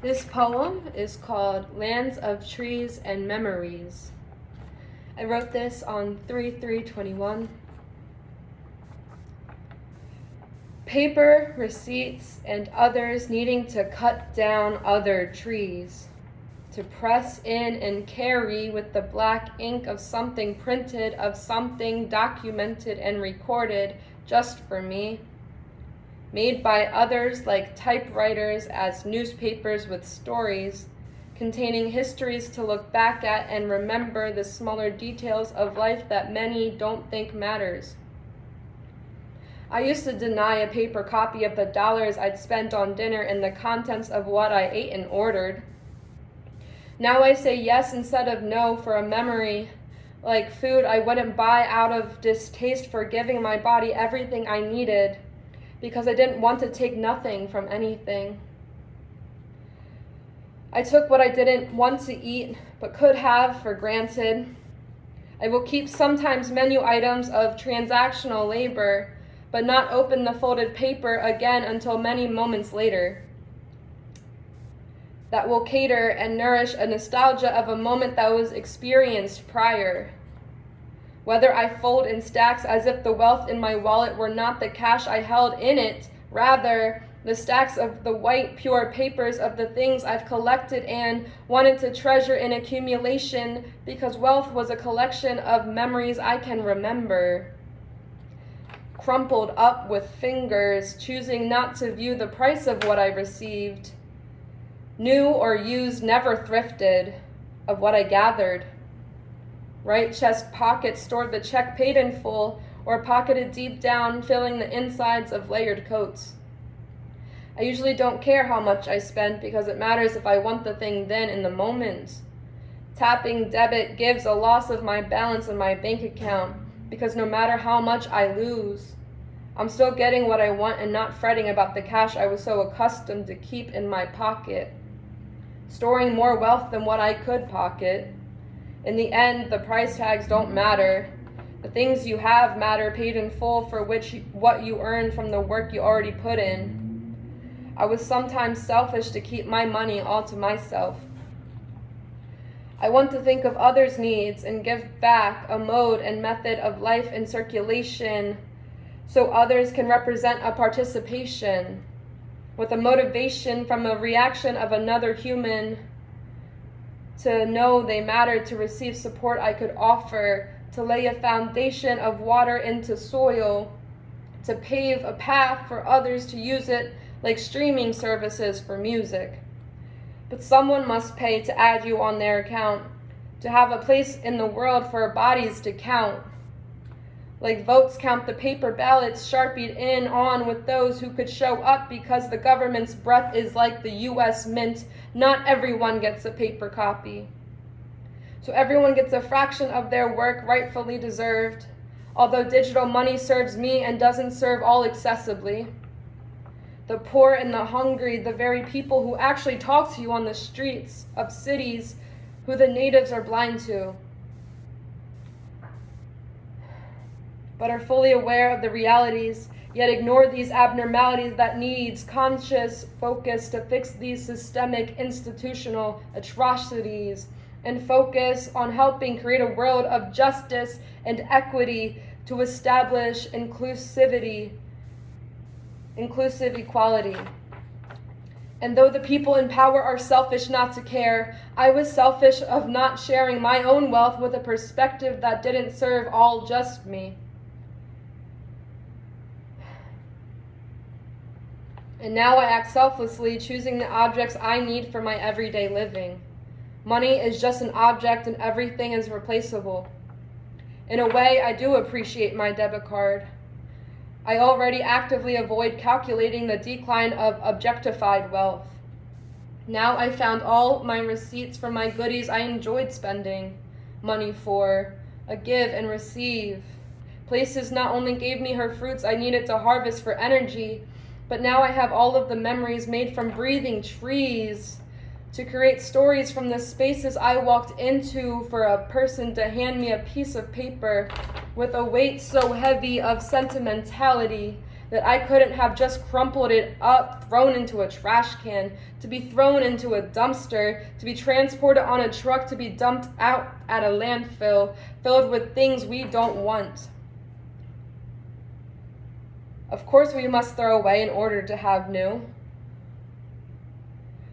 This poem is called Lands of Trees and Memories. I wrote this on 3/3/21. Paper, receipts, and others needing to cut down other trees, to press in and carry with the black ink of something printed, of something documented and recorded just for me, made by others like typewriters as newspapers with stories, containing histories to look back at and remember the smaller details of life that many don't think matters. I used to deny a paper copy of the dollars I'd spent on dinner and the contents of what I ate and ordered. Now I say yes instead of no for a memory, like food I wouldn't buy out of distaste for giving my body everything I needed, because I didn't want to take nothing from anything. I took what I didn't want to eat but could have for granted. I will keep sometimes menu items of transactional labor, but not open the folded paper again until many moments later. That will cater and nourish a nostalgia of a moment that was experienced prior. Whether I fold in stacks as if the wealth in my wallet were not the cash I held in it, rather the stacks of the white, pure papers of the things I've collected and wanted to treasure in accumulation, because wealth was a collection of memories I can remember. Crumpled up with fingers, choosing not to view the price of what I received. New or used, never thrifted, of what I gathered. Right chest pocket stored the check paid in full, or pocketed deep down, filling the insides of layered coats. I usually don't care how much I spend, because it matters if I want the thing then in the moment. Tapping debit gives a loss of my balance in my bank account, because no matter how much I lose, I'm still getting what I want and not fretting about the cash I was so accustomed to keep in my pocket. Storing more wealth than what I could pocket. In the end, the price tags don't matter. The things you have matter, paid in full for what you earn from the work you already put in. I was sometimes selfish to keep my money all to myself. I want to think of others' needs and give back a mode and method of life in circulation so others can represent a participation with a motivation from a reaction of another human to know they mattered, to receive support I could offer, to lay a foundation of water into soil, to pave a path for others to use it like streaming services for music. But someone must pay to add you on their account, to have a place in the world for bodies to count. Like votes count the paper ballots sharpied in on with those who could show up, because the government's breath is like the U.S. Mint. Not everyone gets a paper copy. So everyone gets a fraction of their work rightfully deserved, although digital money serves me and doesn't serve all accessibly. The poor and the hungry, the very people who actually talk to you on the streets of cities, who the natives are blind to, but are fully aware of the realities, yet ignore these abnormalities that needs conscious focus to fix these systemic institutional atrocities, and focus on helping create a world of justice and equity to establish inclusive equality. And though the people in power are selfish not to care, I was selfish of not sharing my own wealth with a perspective that didn't serve all just me. And now I act selflessly, choosing the objects I need for my everyday living. Money is just an object and everything is replaceable. In a way, I do appreciate my debit card. I already actively avoid calculating the decline of objectified wealth. Now I found all my receipts for my goodies I enjoyed spending money for, a give and receive. Places not only gave me her fruits I needed to harvest for energy, but now I have all of the memories made from breathing trees to create stories from the spaces I walked into for a person to hand me a piece of paper with a weight so heavy of sentimentality that I couldn't have just crumpled it up, thrown into a trash can, to be thrown into a dumpster, to be transported on a truck, to be dumped out at a landfill filled with things we don't want. Of course, we must throw away in order to have new.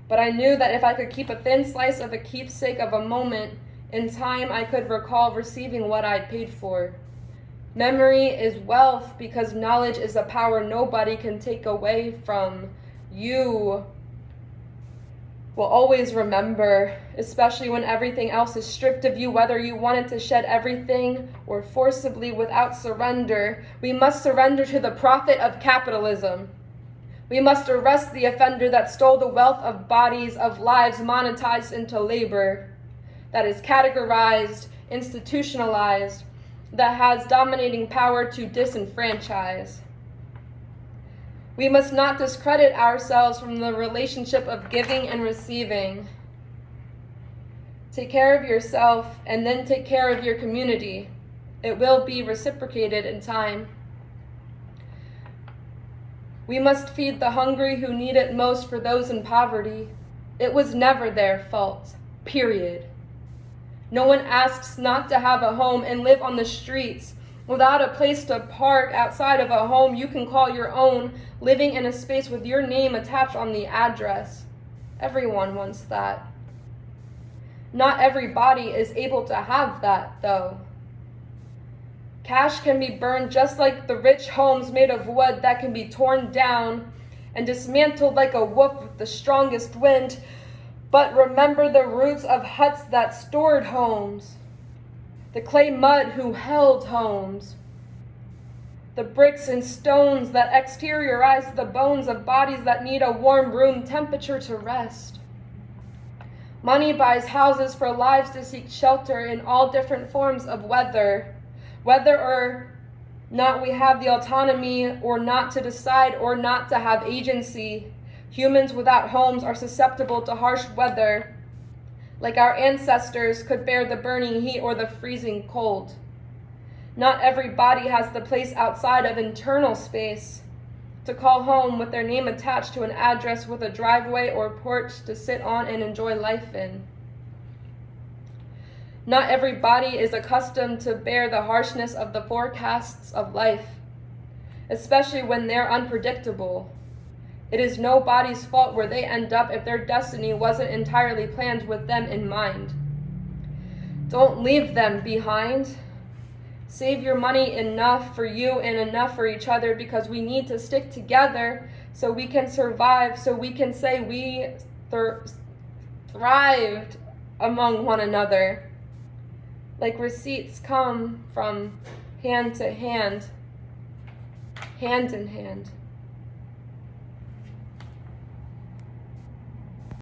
But I knew that if I could keep a thin slice of a keepsake of a moment, in time I could recall receiving what I'd paid for. Memory is wealth because knowledge is a power nobody can take away from you. Will always remember, especially when everything else is stripped of you, whether you wanted to shed everything or forcibly without surrender. We must surrender to the profit of capitalism. We must arrest the offender that stole the wealth of bodies, of lives monetized into labor, that is categorized, institutionalized, that has dominating power to disenfranchise. We must not discredit ourselves from the relationship of giving and receiving. Take care of yourself and then take care of your community. It will be reciprocated in time. We must feed the hungry who need it most for those in poverty. It was never their fault, period. No one asks not to have a home and live on the streets without a place to park outside of a home you can call your own, living in a space with your name attached on the address. Everyone wants that. Not everybody is able to have that, though. Cash can be burned just like the rich homes made of wood that can be torn down and dismantled like a wolf with the strongest wind. But remember the roots of huts that stored homes, the clay mud who held homes, the bricks and stones that exteriorized the bones of bodies that need a warm room temperature to rest. Money buys houses for lives to seek shelter in all different forms of weather, whether or not we have the autonomy or not to decide or not to have agency. Humans without homes are susceptible to harsh weather, like our ancestors could bear the burning heat or the freezing cold. Not every body has the place outside of internal space to call home with their name attached to an address with a driveway or porch to sit on and enjoy life in. Not every body is accustomed to bear the harshness of the forecasts of life, especially when they're unpredictable. It is nobody's fault where they end up if their destiny wasn't entirely planned with them in mind. Don't leave them behind. Save your money enough for you and enough for each other, because we need to stick together so we can survive, so we can say we thrived among one another. Like receipts come from hand to hand, hand in hand.